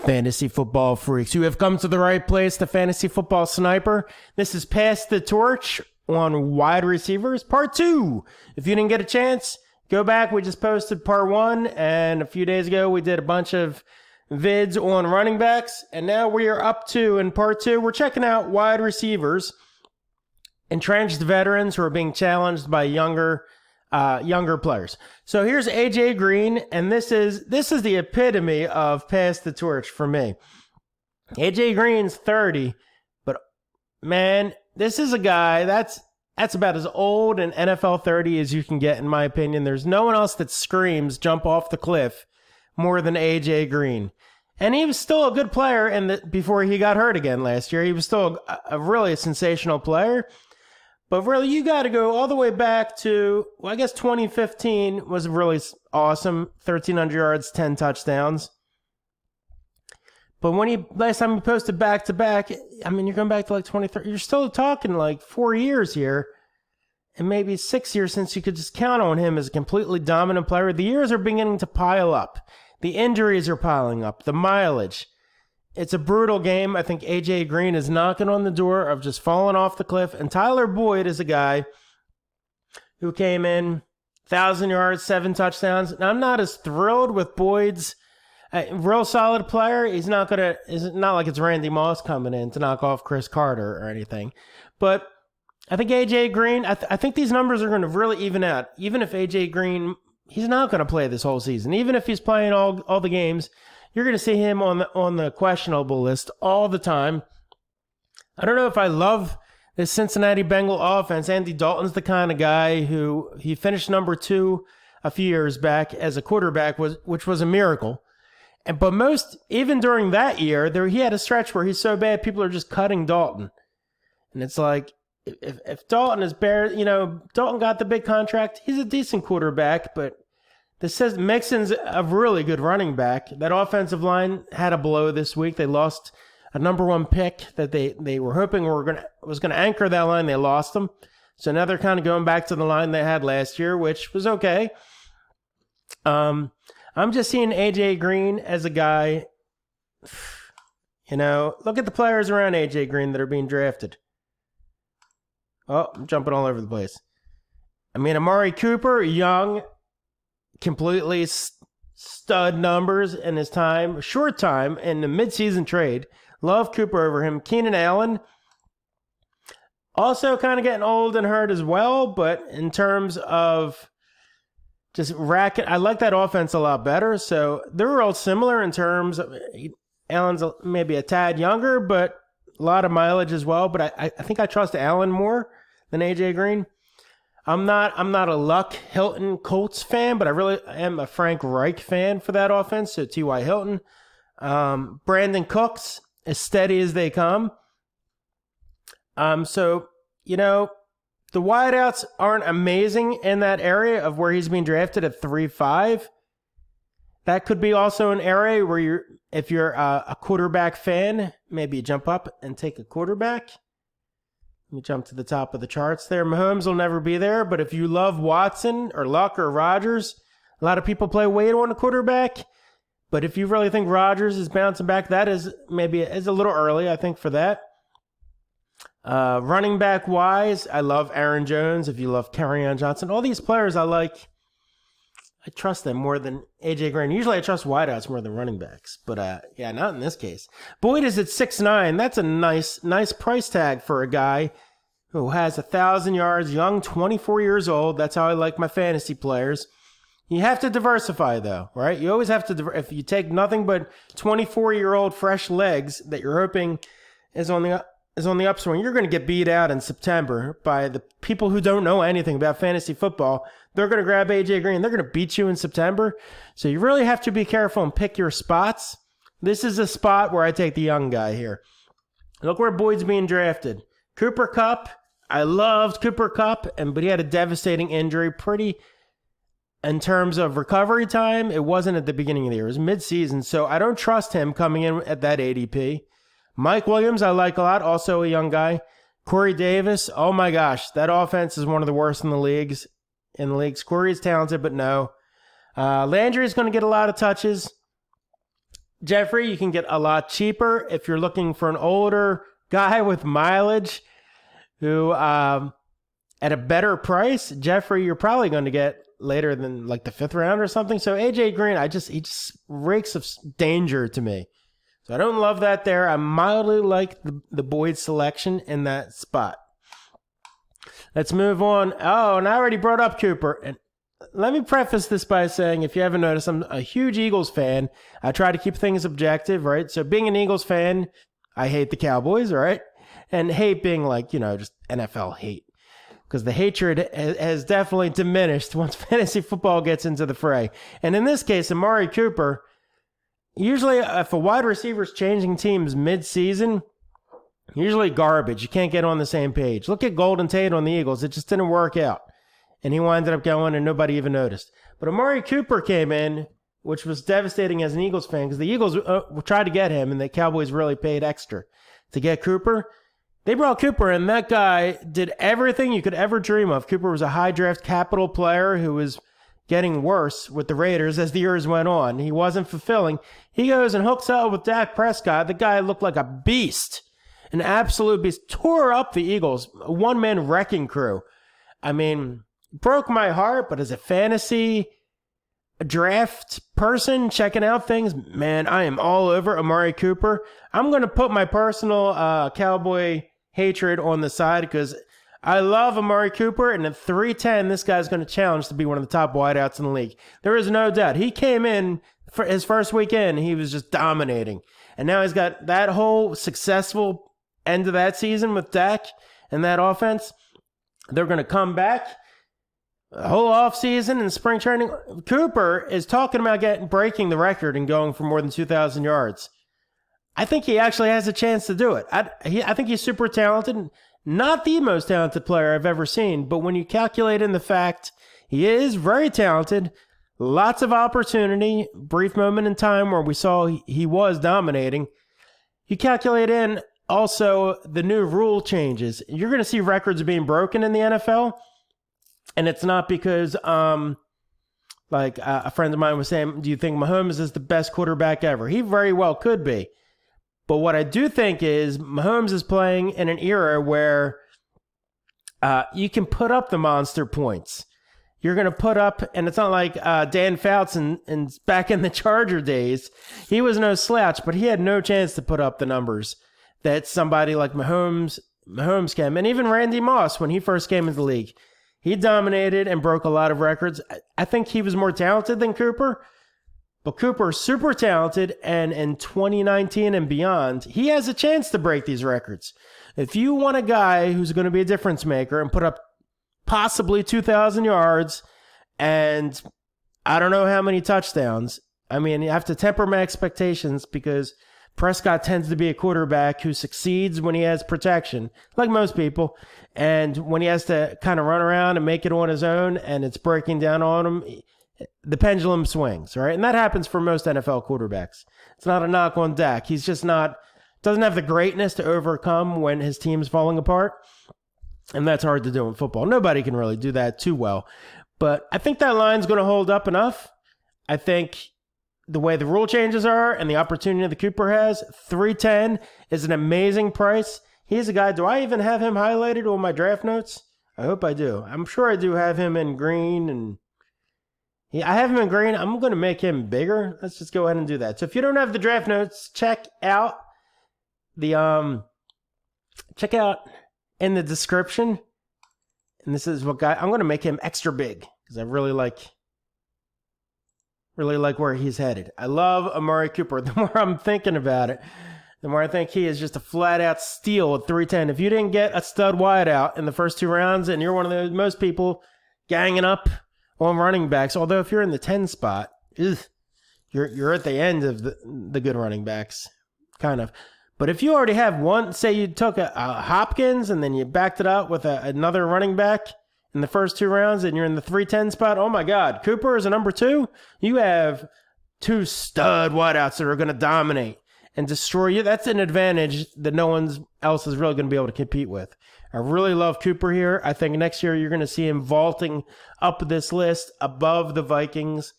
Fantasy football freaks, you have come to the right place, the Fantasy Football Sniper. This is Pass the Torch on wide receivers, part 2. If you didn't get a chance, go back. We just posted part 1, and a few days ago we did a bunch of vids on running backs, and now we are up to, in part 2, we're checking out wide receivers, entrenched veterans who are being challenged by younger players. So here's AJ Green, and this is the epitome of pass the torch for me. AJ Green's 30, but man, this is a guy that's about as old in NFL 30 as you can get, in my opinion. There's no one else that screams jump off the cliff more than AJ Green. And he was still a good player before he got hurt again last year. He was still a really sensational player. But really, you got to go all the way back to, well, I guess 2015 was really awesome. 1,300 yards, 10 touchdowns. But last time he posted back-to-back, I mean, you're going back to like 2030. You're still talking like 4 years here. And maybe 6 years since you could just count on him as a completely dominant player. The years are beginning to pile up. The injuries are piling up. The mileage. It's a brutal game. I think AJ Green is knocking on the door of just falling off the cliff. And Tyler Boyd is a guy who came in 1,000 yards, 7 touchdowns. Now, I'm not as thrilled with Boyd's real solid player. It's not like it's Randy Moss coming in to knock off Chris Carter or anything. But I think AJ Green, I think these numbers are going to really even out. Even if AJ Green, he's not going to play this whole season. Even if he's playing all the games, you're going to see him on the questionable list all the time. I don't know if I love this Cincinnati Bengal offense. Andy Dalton's the kind of guy who he finished number 2 a few years back as a quarterback, which was a miracle. But even during that year, he had a stretch where he's so bad, people are just cutting Dalton. And it's like, if Dalton is Dalton got the big contract, he's a decent quarterback, but this says Mixon's a really good running back. That offensive line had a blow this week. They lost a number 1 pick that they were hoping was going to anchor that line. They lost them. So now they're kind of going back to the line they had last year, which was okay. I'm just seeing AJ Green as a guy, look at the players around AJ Green that are being drafted. Oh, I'm jumping all over the place. I mean, Amari Cooper, young, completely stud numbers in his short time in the midseason trade. Love Cooper over him. Keenan Allen, also kind of getting old and hurt as well, but in terms of just racket, I like that offense a lot better. So they're all similar in terms of Allen's maybe a tad younger, but a lot of mileage as well. But I think I trust Allen more than AJ Green. I'm not a Luck Hilton Colts fan, but I really am a Frank Reich fan for that offense. So T.Y. Hilton, Brandon Cooks, as steady as they come. So the wideouts aren't amazing in that area of where he's being drafted at 3-5. That could be also an area where if you're a quarterback fan, maybe you jump up and take a quarterback. Let me jump to the top of the charts there. Mahomes will never be there, but if you love Watson or Luck or Rodgers, a lot of people play weight on a quarterback. But if you really think Rodgers is bouncing back, that is a little early, I think, for that. Running back wise, I love Aaron Jones. If you love Kerryon Johnson, all these players I like. I trust them more than AJ Green. Usually I trust wideouts more than running backs. But not in this case. Boyd is at 6'9". That's a nice price tag for a guy who has 1,000 yards, young, 24 years old. That's how I like my fantasy players. You have to diversify, though, right? You always have to. If you take nothing but 24-year-old fresh legs that you're hoping is on the upswing, you're going to get beat out in September by the people who don't know anything about fantasy football. They're going to grab AJ Green. They're going to beat you in September. So you really have to be careful and pick your spots. This is a spot where I take the young guy here. Look where Boyd's being drafted. Cooper Kupp. I loved Cooper Kupp, but he had a devastating injury. Pretty, in terms of recovery time, it wasn't at the beginning of the year. It was mid-season. So I don't trust him coming in at that ADP. Mike Williams, I like a lot. Also a young guy. Corey Davis. Oh my gosh. That offense is one of the worst in the leagues. Corey is talented, but no. Landry is going to get a lot of touches. Jeffrey, you can get a lot cheaper if you're looking for an older guy with mileage who, at a better price. Jeffrey, you're probably going to get later than like the 5th round or something. So AJ Green, he just reeks of danger to me. So I don't love that there. I mildly like the Boyd selection in that spot. Let's move on. Oh, and I already brought up Cooper. And let me preface this by saying, if you haven't noticed, I'm a huge Eagles fan. I try to keep things objective, right? So being an Eagles fan, I hate the Cowboys, right? And hate being like, just NFL hate. Because the hatred has definitely diminished once fantasy football gets into the fray. And in this case, Amari Cooper, usually if a wide receiver is changing teams mid-season, usually garbage. You can't get on the same page. Look at Golden Tate on the Eagles. It just didn't work out. And he wound up going and nobody even noticed. But Amari Cooper came in, which was devastating as an Eagles fan because the Eagles tried to get him and the Cowboys really paid extra to get Cooper. They brought Cooper, and that guy did everything you could ever dream of. Cooper was a high draft capital player who was getting worse with the Raiders as the years went on. He wasn't fulfilling. He goes and hooks up with Dak Prescott. The guy looked like a beast, an absolute beast. Tore up the Eagles, a one-man wrecking crew. I mean, broke my heart, but as a fantasy draft person checking out things, man, I am all over Amari Cooper. I'm going to put my personal Cowboy hatred on the side because I love Amari Cooper, and at 310, this guy's going to challenge to be one of the top wideouts in the league. There is no doubt. He came in for his first weekend, he was just dominating. And now he's got that whole successful end of that season with Dak and that offense. They're going to come back the whole offseason and spring training. Cooper is talking about breaking the record and going for more than 2,000 yards. I think he actually has a chance to do it. I think he's super talented. Not the most talented player I've ever seen, but when you calculate in the fact he is very talented, lots of opportunity, brief moment in time where we saw he was dominating. You calculate in also the new rule changes. You're going to see records being broken in the NFL, and it's not because, a friend of mine was saying, do you think Mahomes is the best quarterback ever? He very well could be. But what I do think is Mahomes is playing in an era where you can put up the monster points. You're going to put up, and it's not like Dan Fouts and back in the Charger days. He was no slouch, but he had no chance to put up the numbers that somebody like Mahomes can. And even Randy Moss, when he first came into the league, he dominated and broke a lot of records. I think he was more talented than Cooper. But Cooper is super talented, and in 2019 and beyond, he has a chance to break these records. If you want a guy who's going to be a difference maker and put up possibly 2,000 yards and I don't know how many touchdowns, I mean, you have to temper my expectations because Prescott tends to be a quarterback who succeeds when he has protection, like most people. And when he has to kind of run around and make it on his own and it's breaking down on him, the pendulum swings, right? And that happens for most NFL quarterbacks. It's not a knock on Dak. He's just doesn't have the greatness to overcome when his team's falling apart. And that's hard to do in football. Nobody can really do that too well. But I think that line's going to hold up enough. I think the way the rule changes are and the opportunity that Cooper has, 310 is an amazing price. He's a guy, do I even have him highlighted on my draft notes? I hope I do. I'm sure I do have him in green and I have him in green. I'm going to make him bigger. Let's just go ahead and do that. So if you don't have the draft notes, check out in the description. And this is what guy, I'm going to make him extra big because I really like where he's headed. I love Amari Cooper. The more I'm thinking about it, the more I think he is just a flat out steal at 310. If you didn't get a stud wideout in the first 2 rounds and you're one of the most people ganging up on running backs, although if you're in the 10 spot, you're at the end of the good running backs, kind of. But if you already have one, say you took a Hopkins and then you backed it up with another running back in the first 2 rounds and you're in the 310 spot, oh my God, Cooper is a number 2. You have 2 stud wideouts that are going to dominate and destroy you. That's an advantage that no one else is really going to be able to compete with. I really love Cooper here. I think next year you're going to see him vaulting up this list above the Vikings,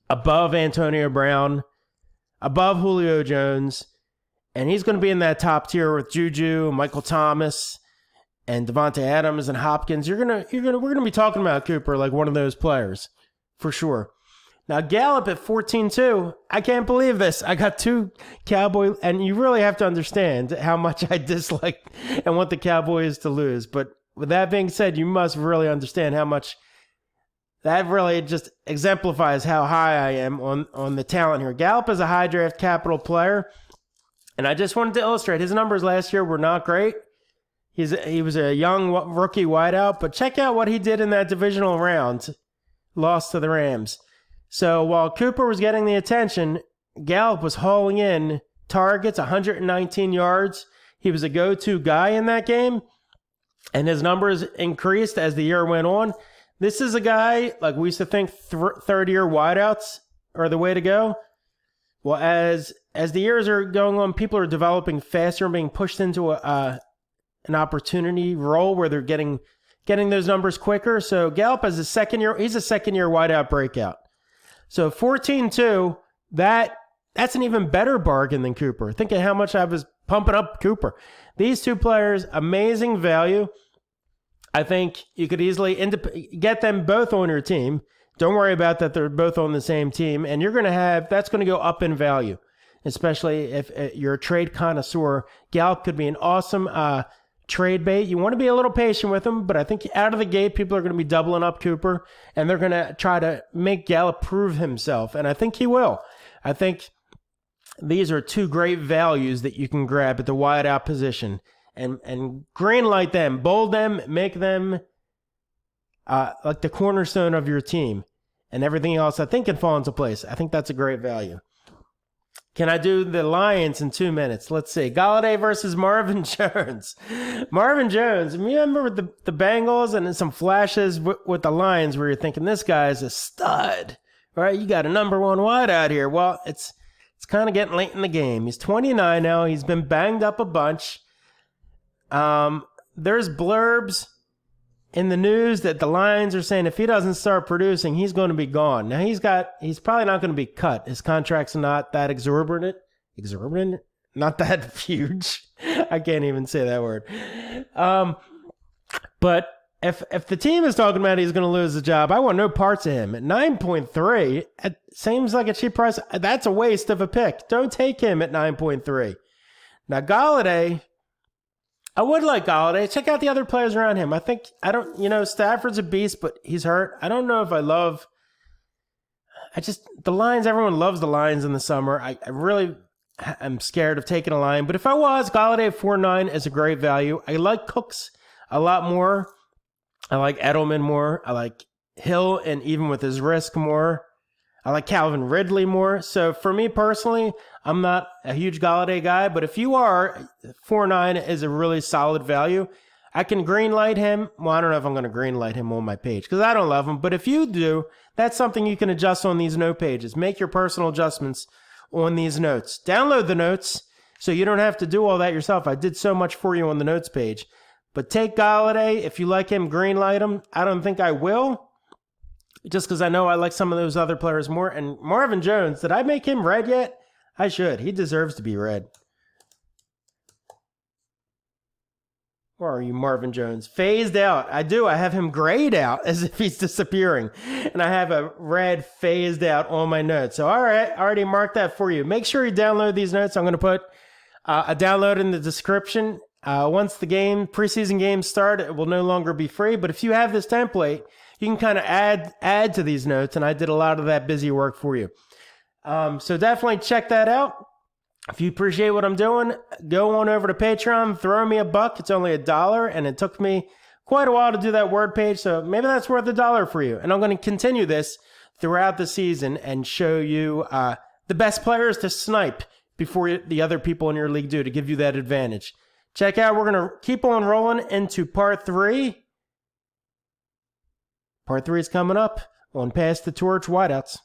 above Antonio Brown, above Julio Jones, and he's going to be in that top tier with Juju, Michael Thomas, and Devontae Adams and Hopkins. We're gonna be talking about Cooper like one of those players for sure. Now Gallup at 14-2, I can't believe this. I got two Cowboy, and you really have to understand how much I dislike and want the Cowboys to lose. But with that being said, you must really understand how much that really just exemplifies how high I am on the talent here. Gallup is a high draft capital player, and I just wanted to illustrate his numbers last year were not great. He was a young rookie wideout, but check out what he did in that divisional round. Lost to the Rams. So while Cooper was getting the attention, Gallup was hauling in targets, 119 yards. He was a go-to guy in that game, and his numbers increased as the year went on. This is a guy, like we used to think third-year wideouts are the way to go. Well, as the years are going on, people are developing faster and being pushed into an opportunity role where they're getting those numbers quicker. So Gallup is he's a second-year wideout breakout. So 14-2, that's an even better bargain than Cooper. Think of how much I was pumping up Cooper. These two players, amazing value. I think you could easily get them both on your team. Don't worry about that they're both on the same team. And that's going to go up in value, especially if you're a trade connoisseur. Gallup could be an awesome trade bait. You want to be a little patient with him, but I think out of the gate, people are going to be doubling up Cooper, and they're going to try to make Gallup prove himself. And I think he will. I think these are two great values that you can grab at the wideout position. And green light them, bold them, make them like the cornerstone of your team. And everything else, I think, can fall into place. I think that's a great value. Can I do the Lions in 2 minutes? Let's see. Golladay versus Marvin Jones. Marvin Jones, you remember the Bengals and some flashes with the Lions where you're thinking, this guy is a stud, right? You got a number one wideout here. Well, it's kind of getting late in the game. He's 29 now. He's been banged up a bunch. There's blurbs in the news that the Lions are saying if he doesn't start producing, he's going to be gone. Now he's probably not going to be cut. His contract's not that exorbitant, not that huge. I can't even say that word. But if the team is talking about he's going to lose the job, I want no parts of him. At 9.3, it seems like a cheap price. That's a waste of a pick. Don't take him at 9.3. Now Golladay, I would like Golladay. Check out the other players around him. Stafford's a beast, but he's hurt. I don't know if the Lions, everyone loves the Lions in the summer. I really am scared of taking a Lion. But if I was, Golladay at 4.9 is a great value. I like Cooks a lot more. I like Edelman more. I like Hill, and even with his risk, more. I like Calvin Ridley more. So for me personally, I'm not a huge Golladay guy, but if you are, 4.9 is a really solid value. I can green light him. Well, I don't know if I'm going to green light him on my page because I don't love him. But if you do, that's something you can adjust on these note pages. Make your personal adjustments on these notes. Download the notes so you don't have to do all that yourself. I did so much for you on the notes page. But take Golladay. If you like him, green light him. I don't think I will, just because I know I like some of those other players more. And Marvin Jones, did I make him red yet? I should. He deserves to be red. Where are you, Marvin Jones? Phased out. I do. I have him grayed out as if he's disappearing. And I have a red phased out on my notes. So, all right, I already marked that for you. Make sure you download these notes. I'm going to put a download in the description. Once the preseason games start, it will no longer be free. But if you have this template, you can kind of add to these notes. And I did a lot of that busy work for you. So definitely check that out. If you appreciate what I'm doing, go on over to Patreon, throw me $1. It's only $1, and it took me quite a while to do that word page, so maybe that's worth $1 for you. And I'm going to continue this throughout the season and show you the best players to snipe before the other people in your league do, to give you that advantage. Check out, we're going to keep on rolling into part 3. Part 3 is coming up on Pass the Torch Wideouts.